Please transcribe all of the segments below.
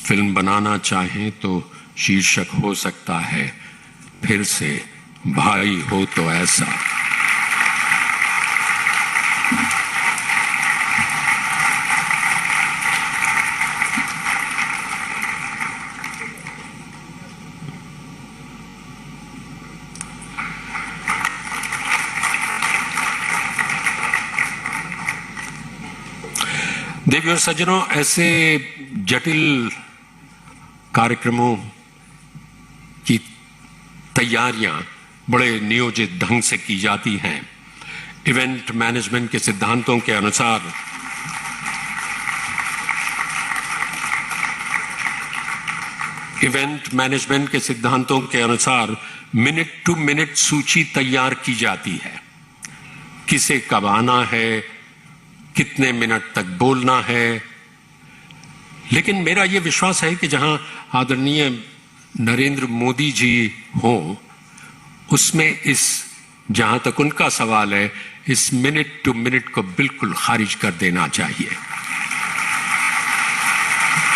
Film बनाना चाहें तो शीर्षक हो सकता है फिर से भाई हो तो ऐसा। देवियों और सज्जनों, ऐसे जटिल कार्यक्रमों की तैयारियां बड़े नियोजित ढंग से की जाती हैं। इवेंट मैनेजमेंट के सिद्धांतों के अनुसार मिनट टू मिनट सूची तैयार की जाती है। किसे कब आना है, कितने मिनट तक बोलना है। लेकिन मेरा यह विश्वास है कि जहां आदरणीय नरेंद्र मोदी जी हों, उसमें जहां तक उनका सवाल है, इस मिनट टू मिनट को बिल्कुल खारिज कर देना चाहिए,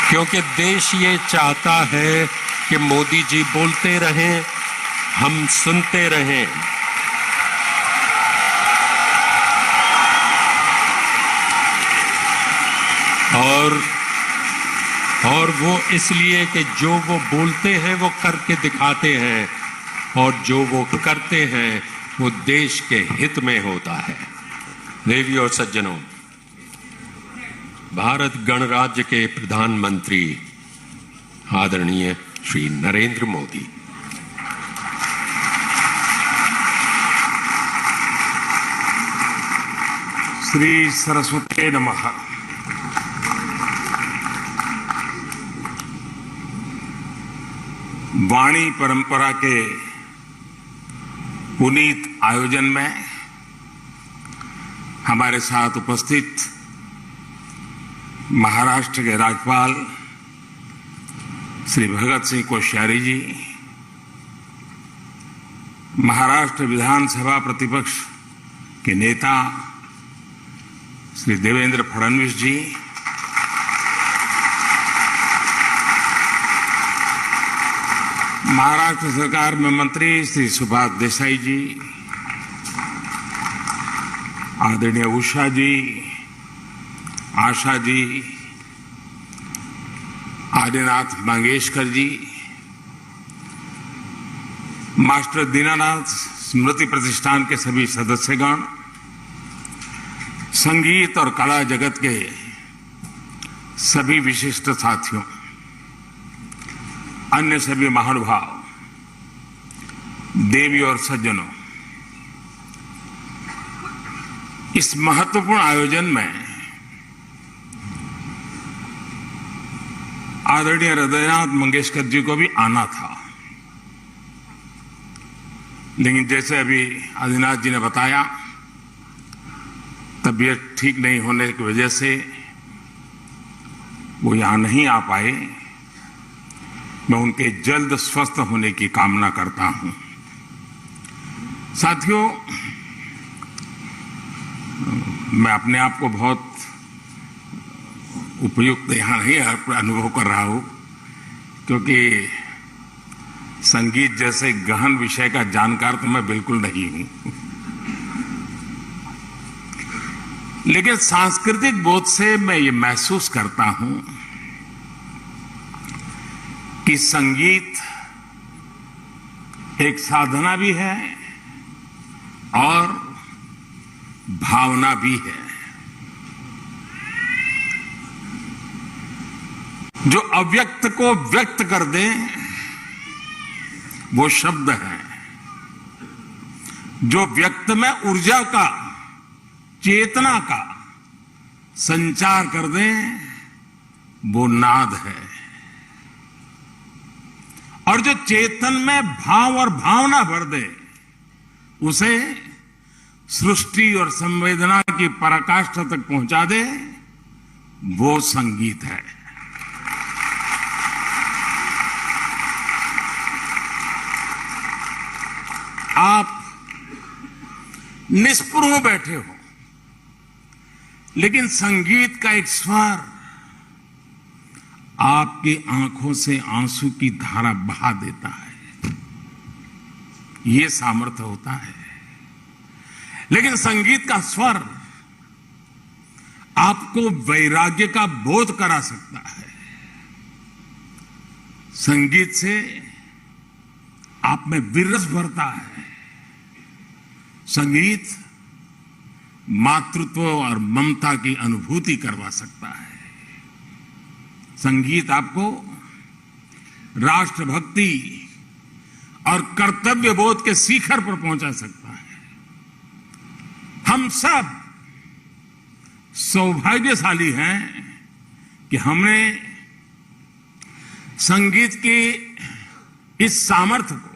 क्योंकि देश ये चाहता है कि मोदी जी बोलते रहें, हम सुनते रहें। और वो इसलिए कि जो वो बोलते हैं वो करके दिखाते हैं, और जो वो करते हैं वो देश के हित में होता है। देवियों और सज्जनों, भारत गणराज्य के प्रधानमंत्री आदरणीय श्री नरेंद्र मोदी श्री सरस्वती नमः। वाणी परंपरा के पुनीत आयोजन में हमारे साथ उपस्थित महाराष्ट्र के राज्यपाल श्री भगत सिंह कोश्यारी जी, महाराष्ट्र विधानसभा प्रतिपक्ष के नेता श्री देवेंद्र फडणवीस जी, महाराष्ट्र सरकार में मंत्री श्री सुभाष देसाई जी, आदरणीय उषा जी, आशा जी, आदिनाथ मंगेशकर जी, मास्टर दीनानाथ स्मृति प्रतिष्ठान के सभी सदस्यगण, संगीत और कला जगत के सभी विशिष्ट साथियों, अन्य सभी महानुभाव, देवी और सज्जनों, इस महत्वपूर्ण आयोजन में आदरणीय हृदयनाथ मंगेशकर जी को भी आना था, लेकिन जैसे अभी आदिनाथ जी ने बताया, तबीयत ठीक नहीं होने की वजह से वो यहां नहीं आ पाए। मैं उनके जल्द स्वस्थ होने की कामना करता हूं। साथियों, मैं अपने आप को बहुत उपयुक्त यहां नहीं अनुभव कर रहा हूं, क्योंकि संगीत जैसे गहन विषय का जानकार तो मैं बिल्कुल नहीं हूं। लेकिन सांस्कृतिक बोध से मैं ये महसूस करता हूं कि संगीत एक साधना भी है और भावना भी है। जो अव्यक्त को व्यक्त कर दे वो शब्द है, जो व्यक्त में ऊर्जा का, चेतना का संचार कर दे वो नाद है, और जो चेतन में भाव और भावना भर दे उसे सृष्टि और संवेदना की पराकाष्ठा तक पहुंचा दे वो संगीत है। आप निस्पृह बैठे हो, लेकिन संगीत का एक स्वर आपकी आंखों से आंसू की धारा बहा देता है। ये सामर्थ्य होता है। लेकिन संगीत का स्वर आपको वैराग्य का बोध करा सकता है। संगीत से आप में विरस भरता है। संगीत मातृत्व और ममता की अनुभूति करवा सकता है। संगीत आपको राष्ट्रभक्ति और कर्तव्य बोध के शिखर पर पहुंचा सकता है। हम सब सौभाग्यशाली हैं कि हमने संगीत की इस सामर्थ्य को,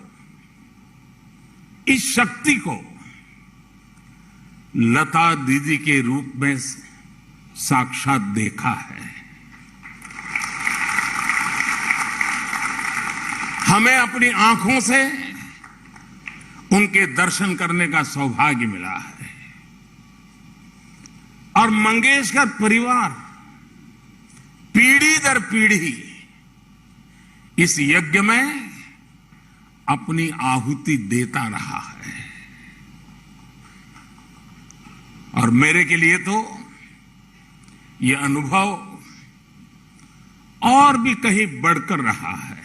इस शक्ति को लता दीदी के रूप में साक्षात देखा है। हमें अपनी आंखों से उनके दर्शन करने का सौभाग्य मिला है। और मंगेशकर परिवार पीढ़ी दर पीढ़ी इस यज्ञ में अपनी आहुति देता रहा है। और मेरे के लिए तो ये अनुभव और भी कहीं बढ़कर रहा है।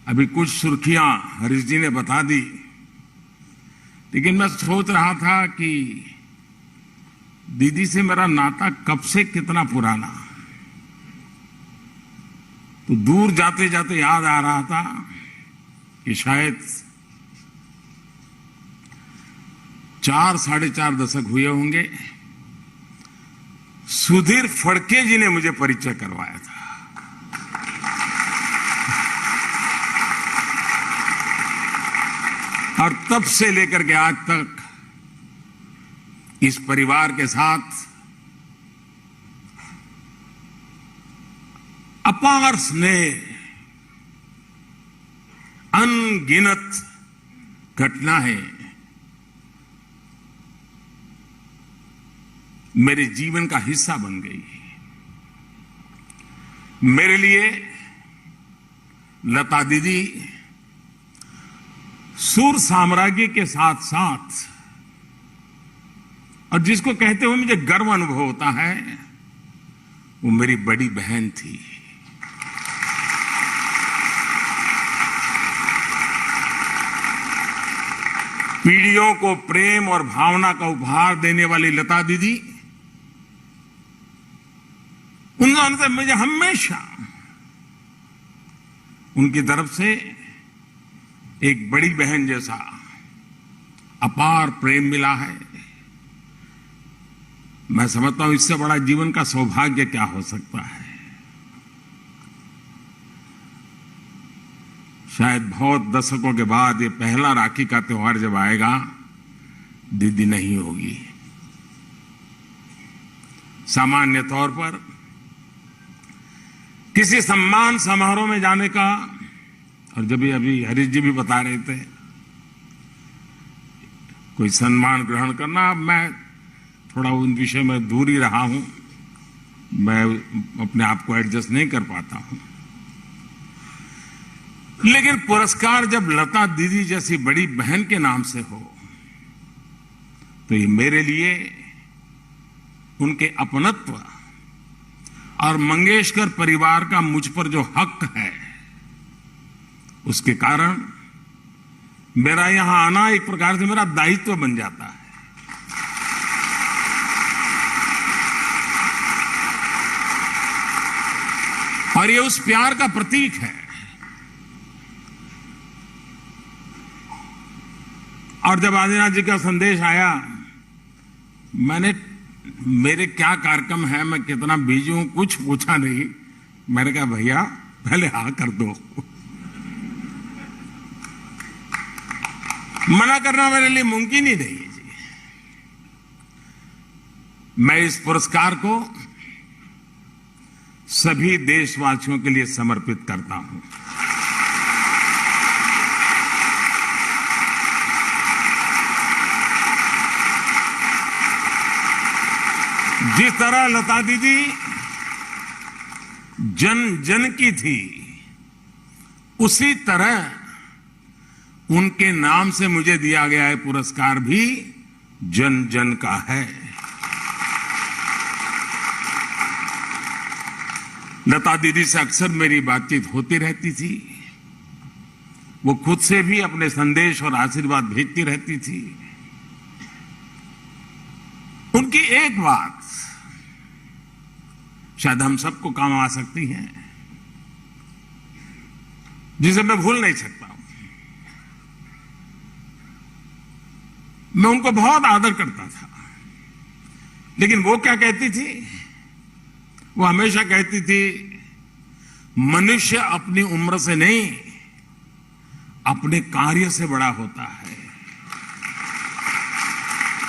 अभी कुछ सुर्खियां हरीश जी ने बता दी, लेकिन मैं सोच रहा था कि दीदी से मेरा नाता कब से कितना पुराना। तो दूर जाते जाते याद आ रहा था कि शायद 4 साढ़े 4 दशक हुए होंगे। सुधीर फड़के जी ने मुझे परिचय करवाया था। और तब से लेकर के आज तक इस परिवार के साथ अपार स्नेह, अनगिनत घटनाएं मेरे जीवन का हिस्सा बन गई। मेरे लिए लता दीदी सुर साम्राज्य के साथ साथ, और जिसको कहते हुए मुझे गर्व अनुभव होता है, वो मेरी बड़ी बहन थी। पीढ़ियों को प्रेम और भावना का उपहार देने वाली लता दीदी, उन्होंने मुझे हमेशा उनकी तरफ से एक बड़ी बहन जैसा अपार प्रेम मिला है। मैं समझता हूं इससे बड़ा जीवन का सौभाग्य क्या हो सकता है। शायद बहुत दशकों के बाद ये पहला राखी का त्योहार जब आएगा, दीदी नहीं होगी। सामान्य तौर पर किसी सम्मान समारोह में जाने का, और जब अभी हरीश जी भी बता रहे थे कोई सम्मान ग्रहण करना, मैं थोड़ा उन विषय में दूर ही रहा हूं। मैं अपने आप को एडजस्ट नहीं कर पाता हूं। लेकिन पुरस्कार जब लता दीदी जैसी बड़ी बहन के नाम से हो, तो ये मेरे लिए उनके अपनत्व और मंगेशकर परिवार का मुझ पर जो हक है, उसके कारण मेरा यहां आना एक प्रकार से मेरा दायित्व बन जाता है। और ये उस प्यार का प्रतीक है। और जब आदिनाथ जी का संदेश आया, मैंने मेरे क्या कार्यक्रम है, मैं कितना बिजी हूं, कुछ पूछा नहीं। मैंने कहा भैया पहले हाँ कर दो। मना करना मेरे लिए मुमकिन ही नहीं है जी। मैं इस पुरस्कार को सभी देशवासियों के लिए समर्पित करता हूं। जिस तरह लता दीदी जन जन की थी, उसी तरह उनके नाम से मुझे दिया गया है पुरस्कार भी जन जन का है। लता दीदी से अक्सर मेरी बातचीत होती रहती थी। वो खुद से भी अपने संदेश और आशीर्वाद भेजती रहती थी। उनकी एक बात शायद हम सबको काम आ सकती है, जिसे मैं भूल नहीं सकता। मैं उनको बहुत आदर करता था, लेकिन वो क्या कहती थी? वो हमेशा कहती थी, मनुष्य अपनी उम्र से नहीं, अपने कार्य से बड़ा होता है।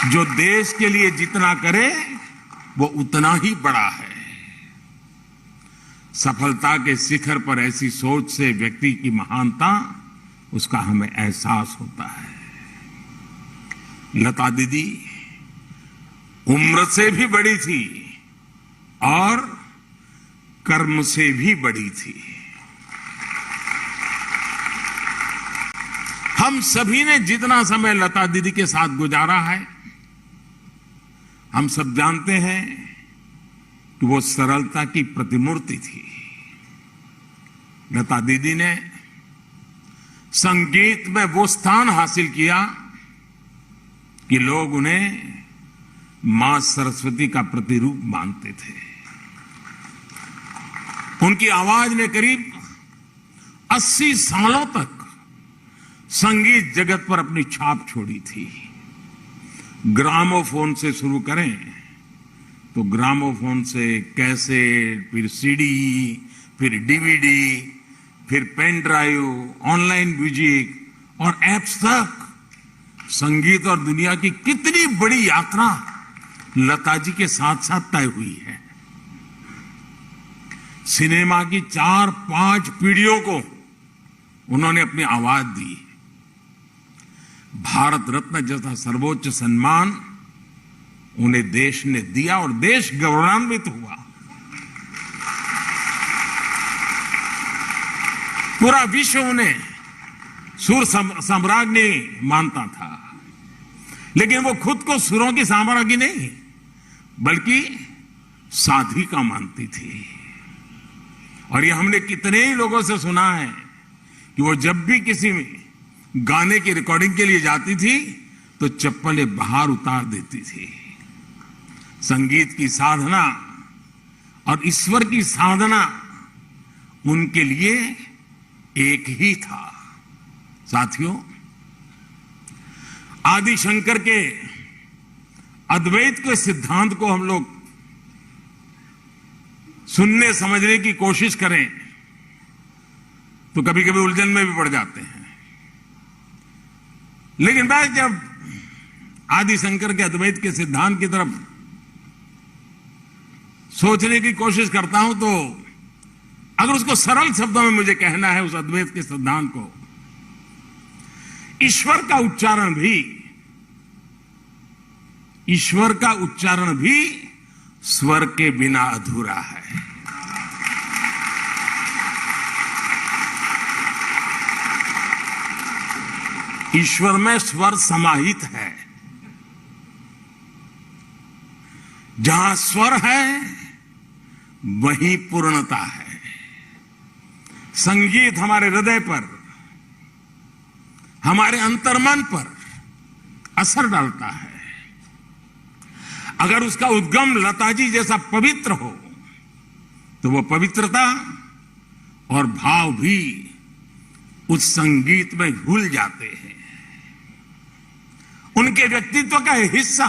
जो देश के लिए जितना करे वो उतना ही बड़ा है। सफलता के शिखर पर ऐसी सोच से व्यक्ति की महानता, उसका हमें एहसास होता है। लता दीदी उम्र से भी बड़ी थी और कर्म से भी बड़ी थी। हम सभी ने जितना समय लता दीदी के साथ गुजारा है, हम सब जानते हैं कि वो सरलता की प्रतिमूर्ति थी। लता दीदी ने संगीत में वो स्थान हासिल किया कि लोग उन्हें मां सरस्वती का प्रतिरूप मानते थे। उनकी आवाज ने करीब 80 सालों तक संगीत जगत पर अपनी छाप छोड़ी थी। ग्रामोफोन से शुरू करें तो ग्रामोफोन से कैसेट, फिर सीडी, फिर डीवीडी, फिर पेन ड्राइव, ऑनलाइन म्यूजिक और एप्स तक संगीत और दुनिया की कितनी बड़ी यात्रा लता जी के साथ साथ तय हुई है। सिनेमा की 4-5 पीढ़ियों को उन्होंने अपनी आवाज दी। भारत रत्न जैसा सर्वोच्च सम्मान उन्हें देश ने दिया और देश गौरवान्वित हुआ। पूरा विश्व उन्हें सुर साम्राज्ञी मानता था, लेकिन वो खुद को सुरों की साम्राज्ञी नहीं बल्कि साधिका मानती थी। और ये हमने कितने ही लोगों से सुना है कि वो जब भी किसी गाने की रिकॉर्डिंग के लिए जाती थी तो चप्पलें बाहर उतार देती थी। संगीत की साधना और ईश्वर की साधना उनके लिए एक ही था। साथियों, आदि शंकर के अद्वैत के सिद्धांत को हम लोग सुनने समझने की कोशिश करें तो कभी कभी उलझन में भी पड़ जाते हैं। लेकिन मैं जब आदि शंकर के अद्वैत के सिद्धांत की तरफ सोचने की कोशिश करता हूं तो अगर उसको सरल शब्दों में मुझे कहना है, उस अद्वैत के सिद्धांत को, ईश्वर का उच्चारण भी स्वर के बिना अधूरा है। ईश्वर में स्वर समाहित है। जहां स्वर है वहीं पूर्णता है। संगीत हमारे हृदय पर, हमारे अंतर्मन पर असर डालता है। अगर उसका उद्गम लता जी जैसा पवित्र हो तो वो पवित्रता और भाव भी उस संगीत में घुल जाते हैं। उनके व्यक्तित्व का हिस्सा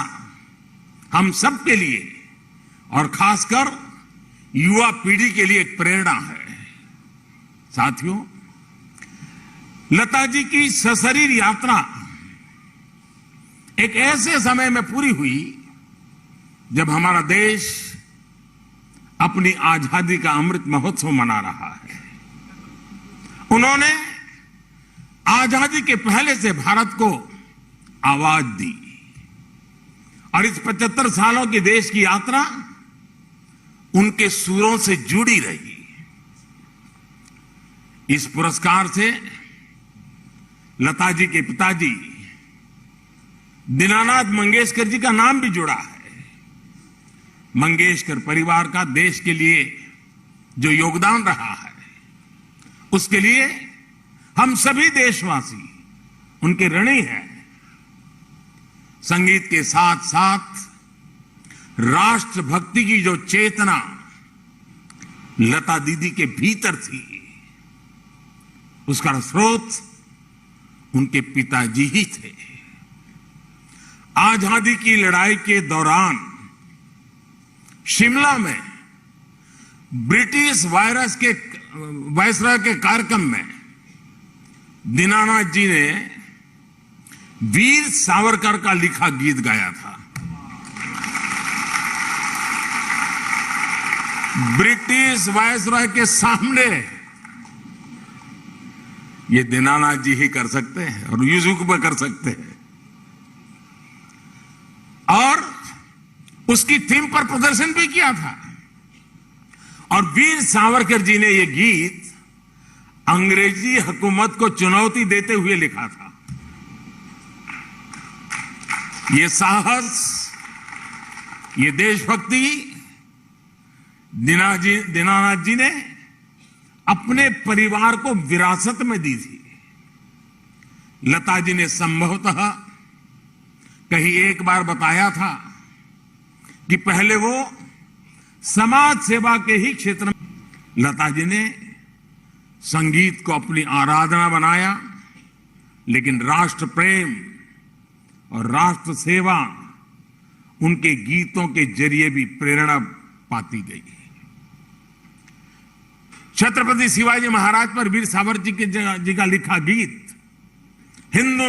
हम सब के लिए और खासकर युवा पीढ़ी के लिए एक प्रेरणा है। साथियों, लता जी की सशरीर यात्रा एक ऐसे समय में पूरी हुई जब हमारा देश अपनी आजादी का अमृत महोत्सव मना रहा है। उन्होंने आजादी के पहले से भारत को आवाज दी और इस 75 सालों की देश की यात्रा उनके सुरों से जुड़ी रही। इस पुरस्कार से लता जी के पिताजी दीनानाथ मंगेशकर जी का नाम भी जुड़ा है। मंगेशकर परिवार का देश के लिए जो योगदान रहा है, उसके लिए हम सभी देशवासी उनके ऋणी हैं। संगीत के साथ साथ राष्ट्रभक्ति की जो चेतना लता दीदी के भीतर थी, उसका स्रोत उनके पिताजी ही थे। आजादी की लड़ाई के दौरान शिमला में ब्रिटिश वायसराय के कार्यक्रम में दीनानाथ जी ने वीर सावरकर का लिखा गीत गाया था। ब्रिटिश वायसराय के सामने ये दीनानाथ जी ही कर सकते हैं और यूजुक पर कर सकते हैं। और उसकी थीम पर प्रदर्शन भी किया था। और वीर सावरकर जी ने यह गीत अंग्रेजी हुकूमत को चुनौती देते हुए लिखा था। ये साहस, ये देशभक्ति दीनानाथ जी ने अपने परिवार को विरासत में दी थी। लता जी ने संभवतः कहीं एक बार बताया था कि पहले वो समाज सेवा के ही क्षेत्र में, लता जी ने संगीत को अपनी आराधना बनाया, लेकिन राष्ट्र प्रेम और राष्ट्र सेवा उनके गीतों के जरिए भी प्रेरणा पाती गई। छत्रपति शिवाजी महाराज पर वीर सावरकर जी का लिखा गीत हिंदू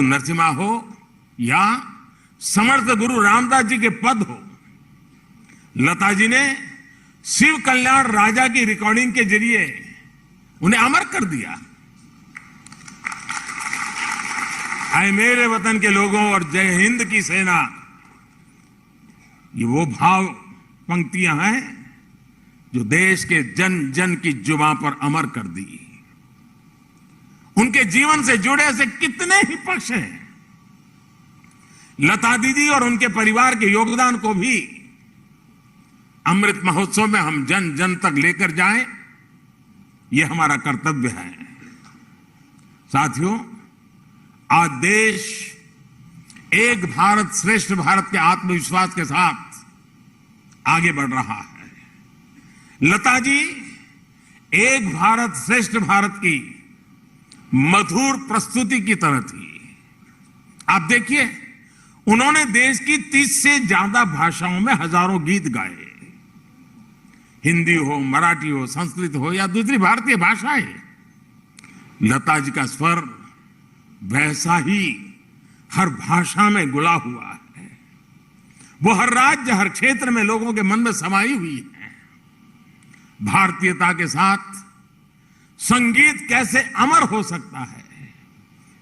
नरसिम्हा हो या समर्थ गुरु रामदास जी के पद हो, लता जी ने शिव कल्याण राजा की रिकॉर्डिंग के जरिए उन्हें अमर कर दिया। आए मेरे वतन के लोगों और जय हिंद की सेना, ये वो भाव पंक्तियां हैं जो देश के जन जन की जुबान पर अमर कर दी। उनके जीवन से जुड़े ऐसे कितने ही पक्ष हैं। लता दीदी और उनके परिवार के योगदान को भी अमृत महोत्सव में हम जन जन तक लेकर जाएं, यह हमारा कर्तव्य है। साथियों, आज देश एक भारत श्रेष्ठ भारत के आत्मविश्वास के साथ आगे बढ़ रहा है। लता जी एक भारत श्रेष्ठ भारत की मधुर प्रस्तुति की तरह थी। आप देखिए, उन्होंने देश की 30 से ज्यादा भाषाओं में हजारों गीत गाए। हिंदी हो, मराठी हो, संस्कृत हो या दूसरी भारतीय भाषाएं, लता जी का स्वर वैसा ही हर भाषा में घुला हुआ है। वो हर राज्य, हर क्षेत्र में लोगों के मन में समाई हुई है। भारतीयता के साथ संगीत कैसे अमर हो सकता है,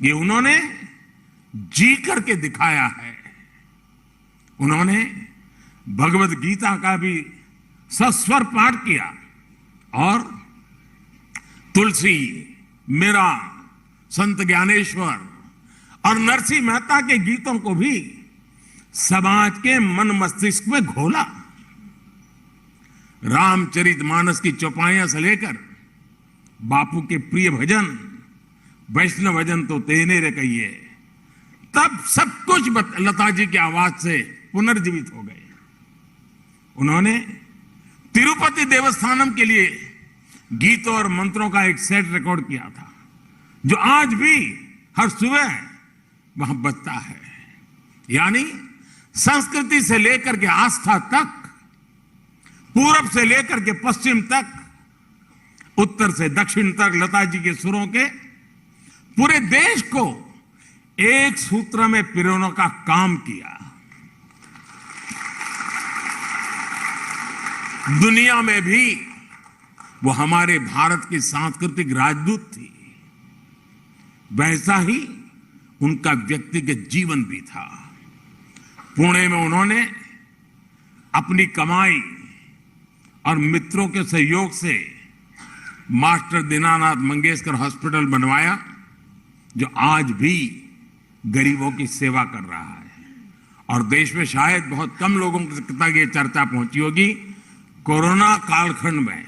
ये उन्होंने जी करके दिखाया है। उन्होंने भगवत गीता का भी सस्वर पाठ किया और तुलसी, मीरा, संत ज्ञानेश्वर और नरसिंह मेहता के गीतों को भी समाज के मन मस्तिष्क में घोला। रामचरितमानस की चौपाइयां से लेकर बापू के प्रिय भजन, वैष्णव भजन तो तेने रे कहिए, तब सब कुछ लता जी की आवाज से पुनर्जीवित हो गए। उन्होंने तिरुपति देवस्थानम के लिए गीतों और मंत्रों का एक सेट रिकॉर्ड किया था, जो आज भी हर सुबह वहां बजता है। यानी संस्कृति से लेकर के आस्था तक, पूरब से लेकर के पश्चिम तक, उत्तर से दक्षिण तक लता जी के सुरों के पूरे देश को एक सूत्र में पिरोने का काम किया। दुनिया में भी वो हमारे भारत की सांस्कृतिक राजदूत थी। वैसा ही उनका व्यक्तिगत जीवन भी था। पुणे में उन्होंने अपनी कमाई और मित्रों के सहयोग से मास्टर दीनानाथ मंगेशकर हॉस्पिटल बनवाया, जो आज भी गरीबों की सेवा कर रहा है। और देश में शायद बहुत कम लोगों तक ये चर्चा पहुंची होगी, कोरोना कालखंड में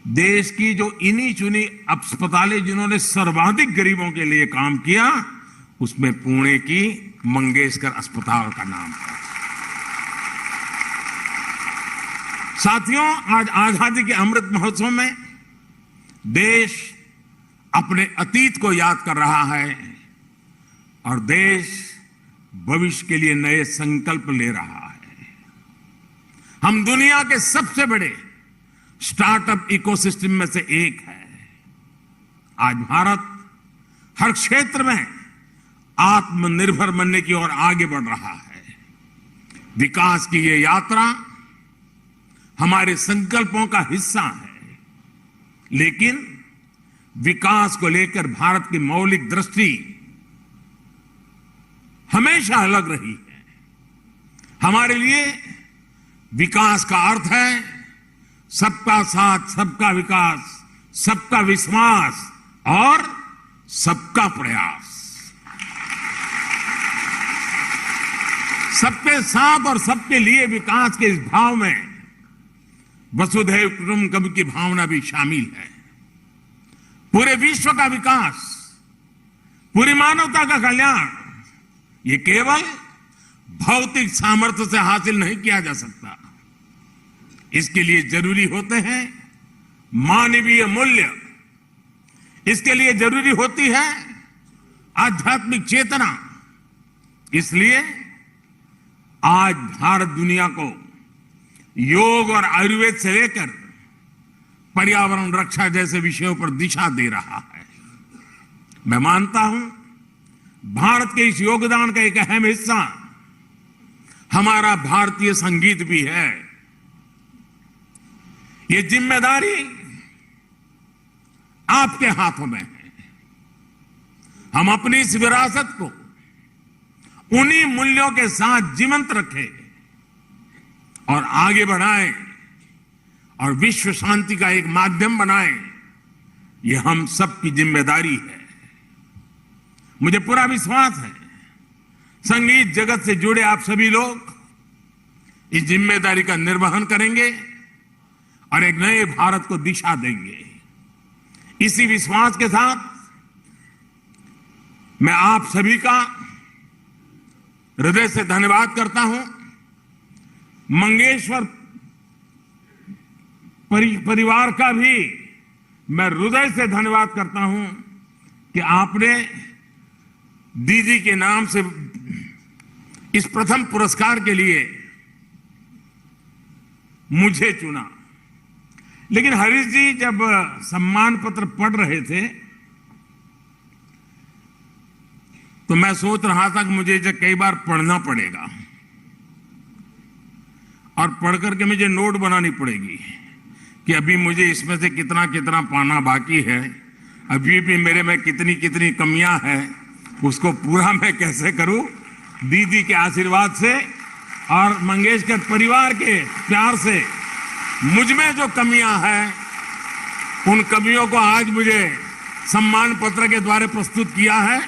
देश की जो इन्हीं चुनी अस्पतालें जिन्होंने सर्वाधिक गरीबों के लिए काम किया, उसमें पुणे की मंगेशकर अस्पताल का नाम है। साथियों, आज आजादी के अमृत महोत्सव में देश अपने अतीत को याद कर रहा है और देश भविष्य के लिए नए संकल्प ले रहा है। हम दुनिया के सबसे बड़े स्टार्टअप इकोसिस्टम में से एक है। आज भारत हर क्षेत्र में आत्मनिर्भर बनने की ओर आगे बढ़ रहा है। विकास की ये यात्रा हमारे संकल्पों का हिस्सा है, लेकिन विकास को लेकर भारत की मौलिक दृष्टि हमेशा अलग रही है। हमारे लिए विकास का अर्थ है सबका साथ, सबका विकास, सबका विश्वास और सबका प्रयास। सबके साथ और सबके लिए विकास के इस भाव में वसुधैव कुटुंबकम की भावना भी शामिल है। पूरे विश्व का विकास, पूरी मानवता का कल्याण, ये केवल भौतिक सामर्थ्य से हासिल नहीं किया जा सकता। इसके लिए जरूरी होते हैं मानवीय मूल्य, इसके लिए जरूरी होती है आध्यात्मिक चेतना। इसलिए आज भारत दुनिया को योग और आयुर्वेद से लेकर पर्यावरण रक्षा जैसे विषयों पर दिशा दे रहा है। मैं मानता हूं भारत के इस योगदान का एक अहम हिस्सा हमारा भारतीय संगीत भी है। ये जिम्मेदारी आपके हाथों में है। हम अपनी इस विरासत को उन्हीं मूल्यों के साथ जीवंत रखें और आगे बढ़ाएं और विश्व शांति का एक माध्यम बनाएं। ये हम सबकी जिम्मेदारी है। मुझे पूरा विश्वास है संगीत जगत से जुड़े आप सभी लोग इस जिम्मेदारी का निर्वहन करेंगे और एक नए भारत को दिशा देंगे। इसी विश्वास के साथ मैं आप सभी का हृदय से धन्यवाद करता हूं। मंगेशकर परिवार का भी मैं हृदय से धन्यवाद करता हूं कि आपने दीदी के नाम से इस प्रथम पुरस्कार के लिए मुझे चुना। लेकिन हरीश जी जब सम्मान पत्र पढ़ रहे थे तो मैं सोच रहा था कि मुझे इसे कई बार पढ़ना पड़ेगा और पढ़ करके मुझे नोट बनानी पड़ेगी कि अभी मुझे इसमें से कितना कितना पाना बाकी है, अभी भी मेरे में कितनी कितनी कमियां हैं, उसको पूरा मैं कैसे करूं। दीदी के आशीर्वाद से और मंगेशकर परिवार के प्यार से मुझ में जो कमियां हैं, उन कमियों को आज मुझे सम्मान पत्र के द्वारा प्रस्तुत किया है।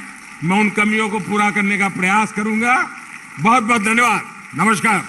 मैं उन कमियों को पूरा करने का प्रयास करूंगा। बहुत बहुत धन्यवाद। नमस्कार।